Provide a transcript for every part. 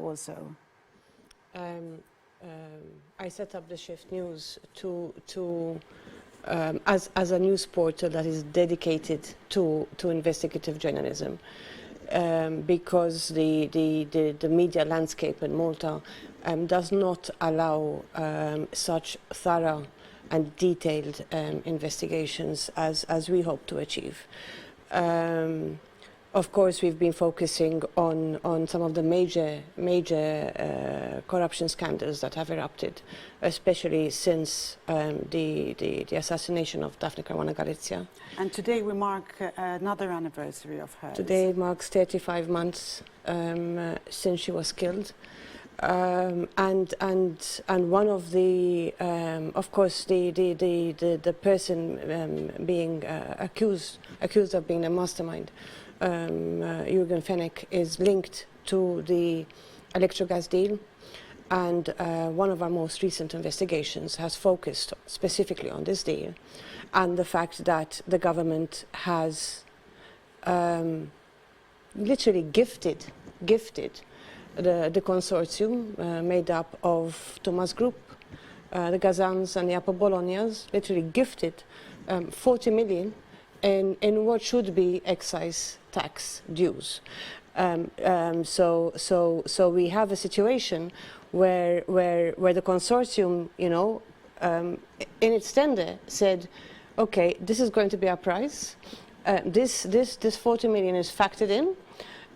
also? I set up the Shift News as a news portal that is dedicated to investigative journalism, because the media landscape in Malta does not allow such thorough and detailed investigations as we hope to achieve. Of course, we've been focusing on some of the major corruption scandals that have erupted, especially since the assassination of Daphne Caruana Galizia. And today we mark another anniversary of hers. Today marks 35 months since she was killed. And one of the, of course, the person being accused of being a mastermind, Jürgen Fenech, is linked to the electric gas deal, and one of our most recent investigations has focused specifically on this deal and the fact that the government has literally gifted the consortium made up of Thomas Group, the Gazans and the Upper Bolognas, literally gifted 40 million in what should be excise tax dues. So we have a situation where the consortium, you know, in its tender said, okay, this is going to be our price. This 40 million is factored in.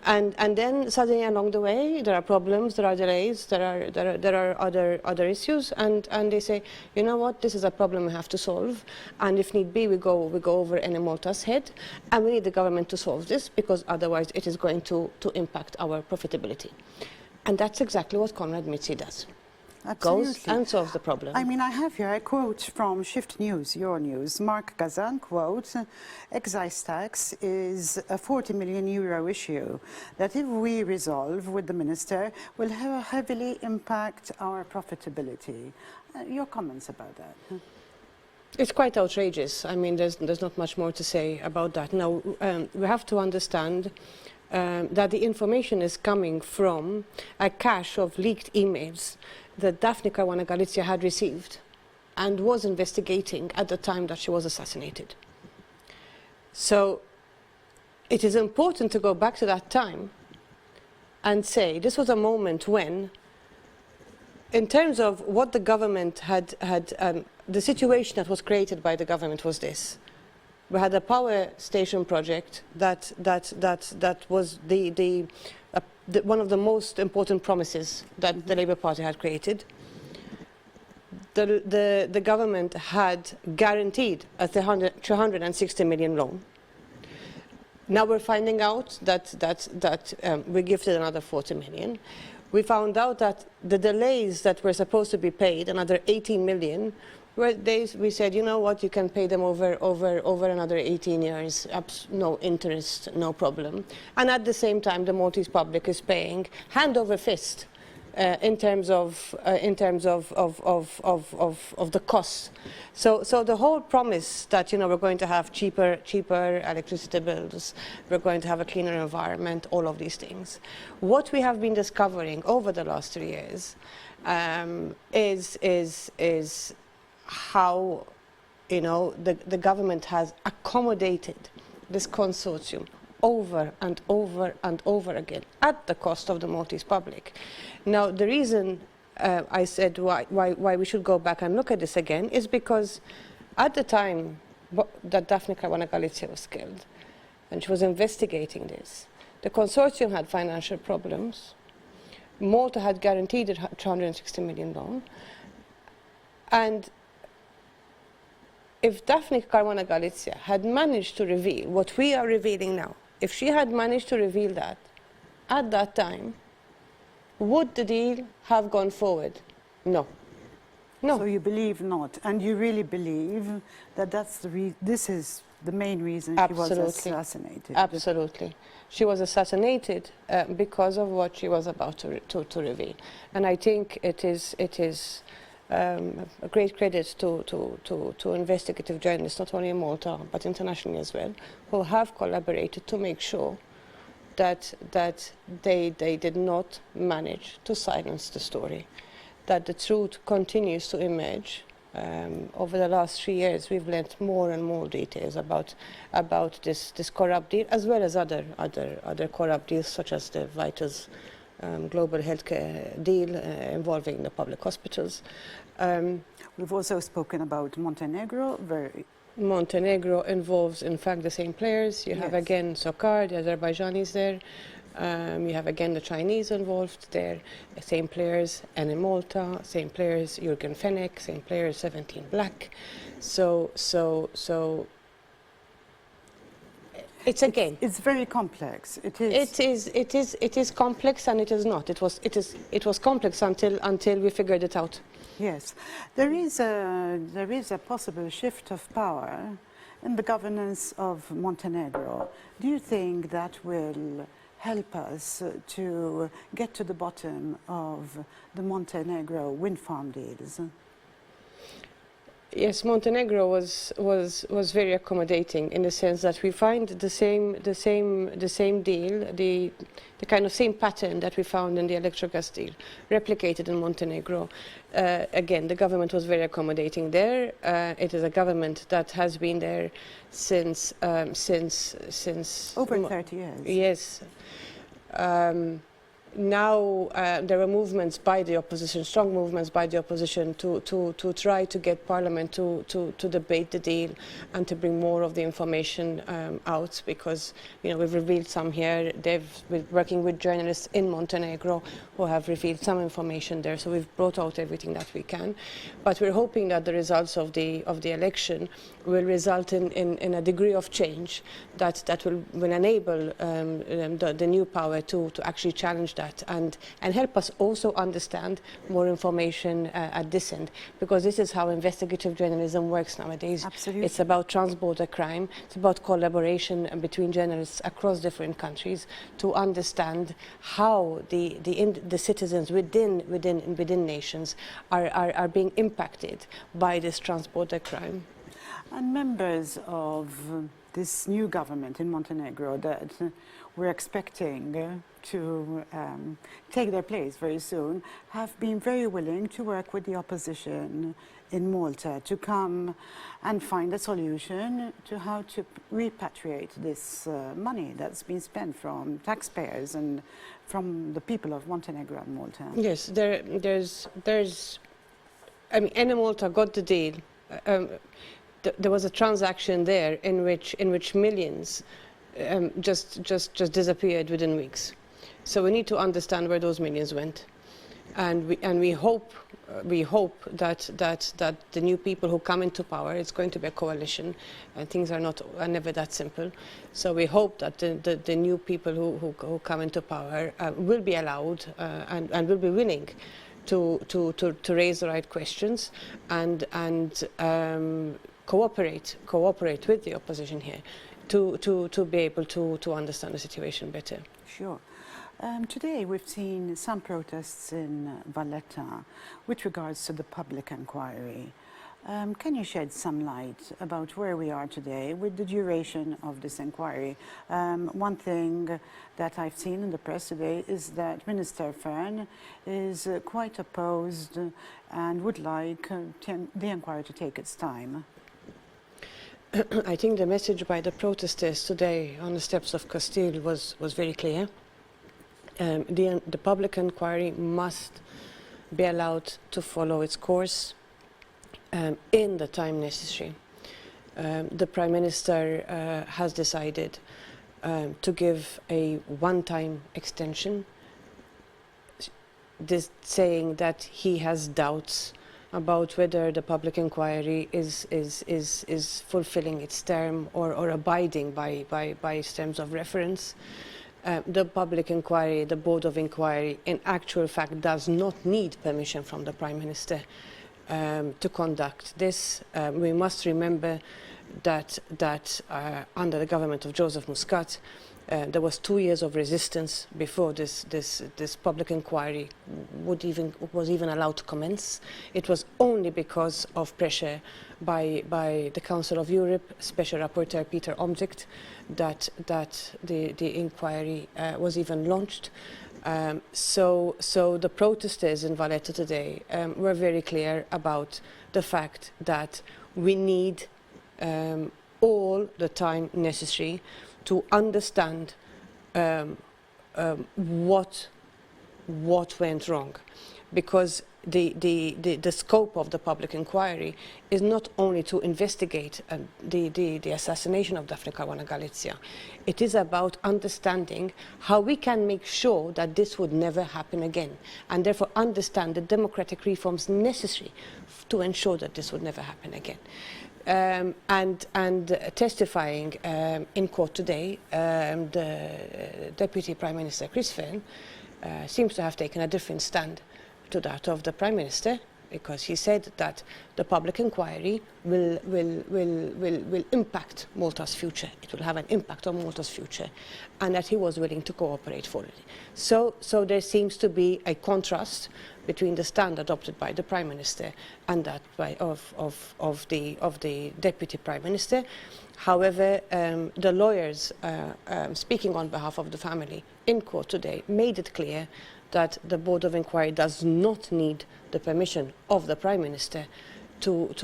And then suddenly along the way there are problems, there are delays, there are other issues, and they say, you know what, this is a problem we have to solve, and if need be we go over any Malta's head, and we need the government to solve this because otherwise it is going to impact our profitability. And that's exactly what Conrad Mitzi does. Absolutely. Goes and solves the problem. I mean, I have here a quote from Shift News, your news. Mark Gazan quotes, excise tax is a 40 million euro issue that if we resolve with the minister will heavily impact our profitability. Your comments about that? It's quite outrageous. I mean, there's not much more to say about that. Now, we have to understand that the information is coming from a cache of leaked emails that Daphne Caruana Galizia had received and was investigating at the time that she was assassinated. So it is important to go back to that time and say this was a moment when, in terms of what the government had the situation that was created by the government was this. We had a power station project that was one of the most important promises that the Labour Party had created. The government had guaranteed a 360 million loan. Now we're finding out that we gifted another 40 million. We found out that the delays that were supposed to be paid, another 18 million, we said, you know what, you can pay them over another 18 years, no interest, no problem. And at the same time, the Maltese public is paying hand over fist in terms of the costs. So the whole promise that, you know, we're going to have cheaper electricity bills, we're going to have a cleaner environment, all of these things. What we have been discovering over the last 3 years is how, you know, the government has accommodated this consortium over and over and over again at the cost of the Maltese public. Now, the reason I said why we should go back and look at this again is because at the time that Daphne Caruana Galizia was killed, and she was investigating this, the consortium had financial problems. Malta had guaranteed a 260 million loan, and if Daphne Caruana Galizia had managed to reveal what we are revealing now, if she had managed to reveal that at that time, would the deal have gone forward? No. No. So you believe not, and you really believe that this is the main reason Absolutely. She was assassinated? Absolutely. She was assassinated because of what she was about to reveal. And I think it is a great credit to investigative journalists, not only in Malta, but internationally as well, who have collaborated to make sure that they did not manage to silence the story, that the truth continues to emerge. Over the last 3 years, we've learned more and more details about this corrupt deal, as well as other corrupt deals, such as the Vitals global healthcare deal involving the public hospitals. We've also spoken about Montenegro. Montenegro involves, in fact, the same players. You have again Sokar, the Azerbaijanis there. You have again the Chinese involved there, same players, and in Malta, same players, Jürgen Fenech, same players, 17 Black. So it's a game. It's very complex. It is. It is complex, and it is not. It was complex until we figured it out. Yes, there is a possible shift of power in the governance of Montenegro. Do you think that will help us to get to the bottom of the Montenegro wind farm deals? Yes, Montenegro was very accommodating in the sense that we find the same deal, the kind of same pattern that we found in the electric gas deal, replicated in Montenegro. Again, the government was very accommodating there. It is a government that has been there since over 30 years. Yes. Now there are movements by the opposition, strong movements by the opposition to try to get Parliament to debate the deal and to bring more of the information out, because we've revealed some here. They've been working with journalists in Montenegro who have revealed some information there, so we've brought out everything that we can. But we're hoping that the results of the election will result in a degree of change that will enable the new power to actually challenge that and help us also understand more information at this end, because this is how investigative journalism works nowadays. Absolutely. It's about transborder crime. It's about collaboration between journalists across different countries to understand how the citizens within nations are being impacted by this transborder crime. And members of this new government in Montenegro that we're expecting to take their place very soon have been very willing to work with the opposition in Malta to come and find a solution to how to repatriate this money that's been spent from taxpayers and from the people of Montenegro and Malta. Yes, there's I mean, Malta got the deal. There was a transaction there in which millions just disappeared within weeks. So we need to understand where those millions went, and we hope that the new people who come into power, it's going to be a coalition, and things are never that simple. So we hope that the new people who come into power will be allowed and will be willing to raise the right questions and cooperate with the opposition here to be able to understand the situation better. Sure. Today we've seen some protests in Valletta with regards to the public inquiry. Can you shed some light about where we are today with the duration of this inquiry? One thing that I've seen in the press today is that Minister Fern is quite opposed and would like the inquiry to take its time. I think the message by the protesters today on the steps of Castile was very clear. The public inquiry must be allowed to follow its course in the time necessary. The Prime Minister has decided to give a one-time extension, saying that he has doubts about whether the public inquiry is fulfilling its term or abiding by its terms of reference. The public inquiry, the Board of Inquiry, in actual fact does not need permission from the Prime Minister to conduct this. We must remember that under the government of Joseph Muscat, There was 2 years of resistance before this public inquiry was even allowed to commence. It was only because of pressure by the Council of Europe, Special Rapporteur Peter Omtzigt, that the inquiry was even launched. So the protesters in Valletta today were very clear about the fact that we need all the time necessary to understand what went wrong, because the scope of the public inquiry is not only to investigate the assassination of Daphne Caruana Galizia. It is about understanding how we can make sure that this would never happen again, and therefore understand the democratic reforms necessary to ensure that this would never happen again. And testifying in court today, the Deputy Prime Minister Chris Finn seems to have taken a different stand to that of the Prime Minister, because he said that the public inquiry will impact Malta's future. It will have an impact on Malta's future, and that he was willing to cooperate fully. So there seems to be a contrast between the stand adopted by the Prime Minister and that of the Deputy Prime Minister. However, the lawyers speaking on behalf of the family in court today made it clear that the Board of Inquiry does not need the permission of the Prime Minister to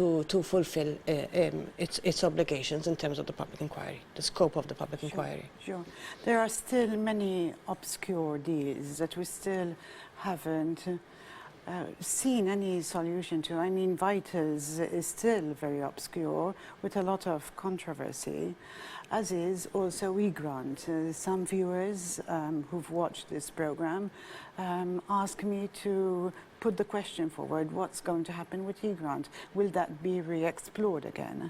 fulfill its obligations in terms of the public inquiry, the scope of the public inquiry. Sure. There are still many obscure deals that we still haven't seen any solution to. I mean, Vitals is still very obscure with a lot of controversy, as is also eGrant. Some viewers who've watched this program ask me to put the question forward, what's going to happen with eGrant? Will that be re-explored again?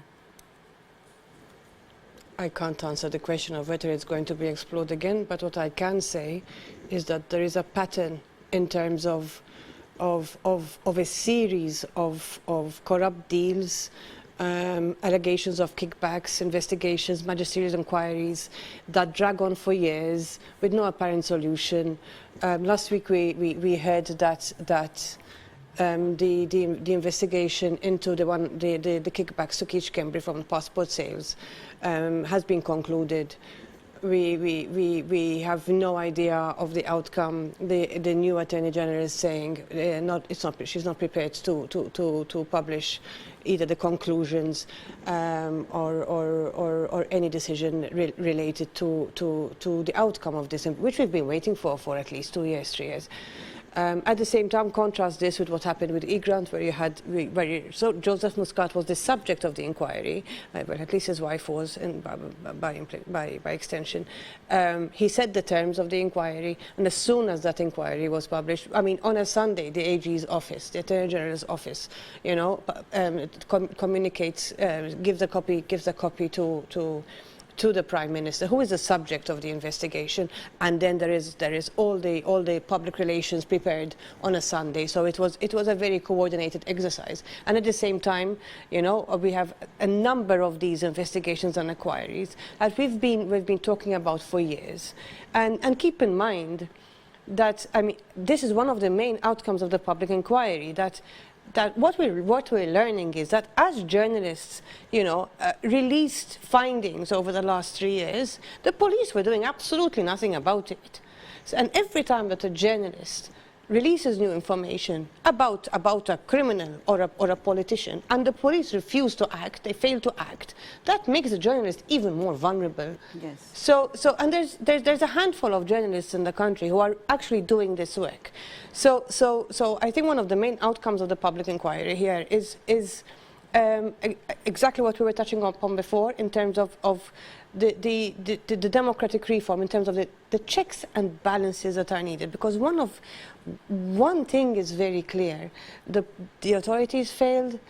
I can't answer the question of whether it's going to be explored again, but what I can say is that there is a pattern in terms of a series of corrupt deals, allegations of kickbacks, investigations, magisterial inquiries that drag on for years with no apparent solution. Last week we heard that the investigation into the kickbacks to Keach Kembry from passport sales has been concluded. We have no idea of the outcome. The new Attorney General is saying she's not prepared to publish either the conclusions or any decision related to the outcome of this, which we've been waiting for at least 2 years, 3 years. At the same time, contrast this with what happened with eGrant, so Joseph Muscat was the subject of the inquiry, well, at least his wife was, by extension. He set the terms of the inquiry, and as soon as that inquiry was published, I mean, on a Sunday, the AG's office, the Attorney General's office, you know, communicates, gives a copy to the Prime Minister, who is the subject of the investigation, and then there is all the public relations prepared on a Sunday. So it was a very coordinated exercise. And at the same time, you know, we have a number of these investigations and inquiries that we've been talking about for years. And keep in mind that, I mean, this is one of the main outcomes of the public inquiry, that what we're learning is that as journalists, you know, released findings over the last 3 years, the police were doing absolutely nothing about it. And every time that a journalist releases new information about a criminal or a politician, and the police refuse to act, they fail to act, that makes the journalist even more vulnerable. Yes. So and there's a handful of journalists in the country who are actually doing this work. So I think one of the main outcomes of the public inquiry here is exactly what we were touching upon before, in terms of the democratic reform, in terms of the checks and balances that are needed. Because one thing is very clear: the authorities failed,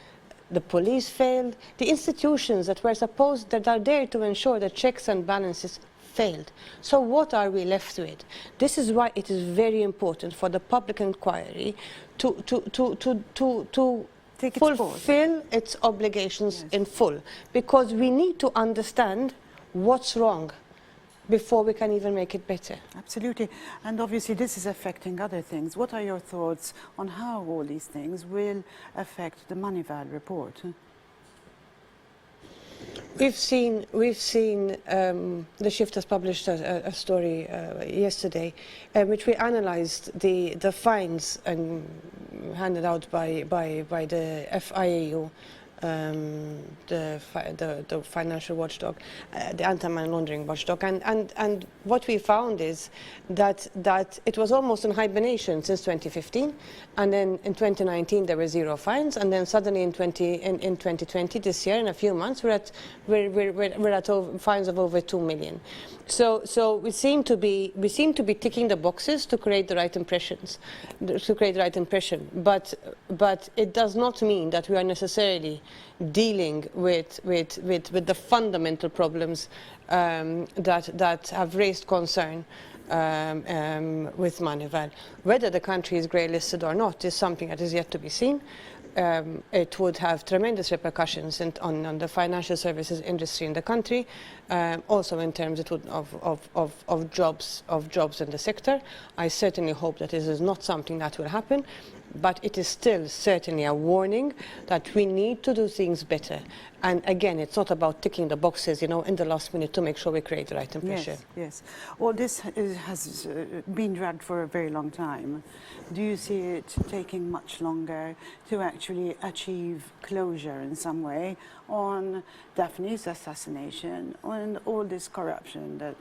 the police failed, the institutions that are there to ensure the checks and balances failed. So what are we left with? This is why it is very important for the public inquiry to fulfill its obligations in full, because we need to understand what's wrong before we can even make it better. Absolutely. And obviously this is affecting other things. What are your thoughts on how all these things will affect the Moneyval report? We've seen the Shift has published a story yesterday in which we analysed the fines handed out by the FIAU, the financial watchdog, the anti-money laundering watchdog, and what we found is that it was almost in hibernation since 2015, and then in 2019 there were 0 fines, and then suddenly in 2020 this year, in a few months, we're at fines of over 2 million. So we seem to be ticking the boxes to create the right impressions, but it does not mean that we are necessarily dealing with the fundamental problems that have raised concern with Moneyval. Whether the country is grey listed or not is something that is yet to be seen. It would have tremendous repercussions on the financial services industry in the country, also in terms of jobs in the sector. I certainly hope that this is not something that will happen, but it is still certainly a warning that we need to do things better. And again, it's not about ticking the boxes, in the last minute to make sure we create the right impression. Yes. Well, this has been dragged for a very long time. Do you see it taking much longer to actually achieve closure in some way on Daphne's assassination and all this corruption that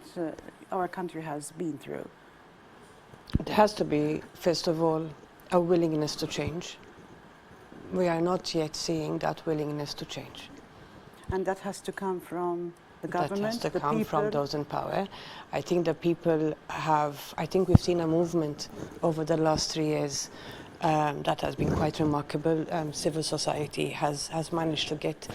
our country has been through? There has to be, first of all, a willingness to change. We are not yet seeing that willingness to change. And that has to come from the government, that has to come from those in power. I think the people I think we've seen a movement over the last 3 years that has been quite remarkable. Civil society has managed to get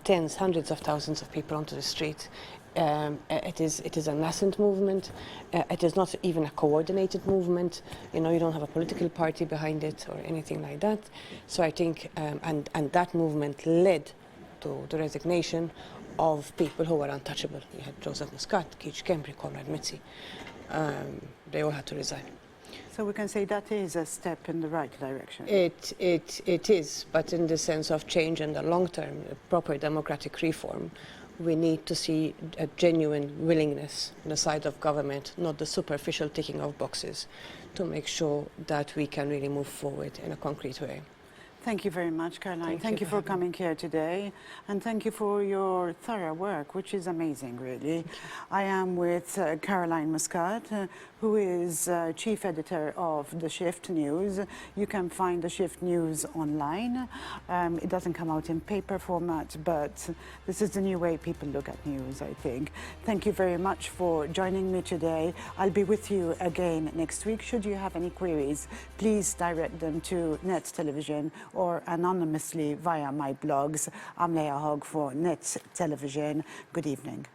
tens, hundreds of thousands of people onto the street. It is a nascent movement. It is not even a coordinated movement. You don't have a political party behind it or anything like that. So I think, and that movement led to the resignation of people who were untouchable. You had Joseph Muscat, Keith Kembry, Conrad Mitzi. They all had to resign. So we can say that is a step in the right direction. It is, but in the sense of change in the long term, proper democratic reform, we need to see a genuine willingness on the side of government, not the superficial ticking of boxes, to make sure that we can really move forward in a concrete way. Thank you very much, Caroline. Thank you for coming here today, and thank you for your thorough work, which is amazing, really. I am with Caroline Muscat, who is chief editor of The Shift News. You can find The Shift News online. It doesn't come out in paper format, but this is the new way people look at news, I think. Thank you very much for joining me today. I'll be with you again next week. Should you have any queries, please direct them to Net Television or anonymously via my blogs. I'm Hogg for Net Television. Good evening.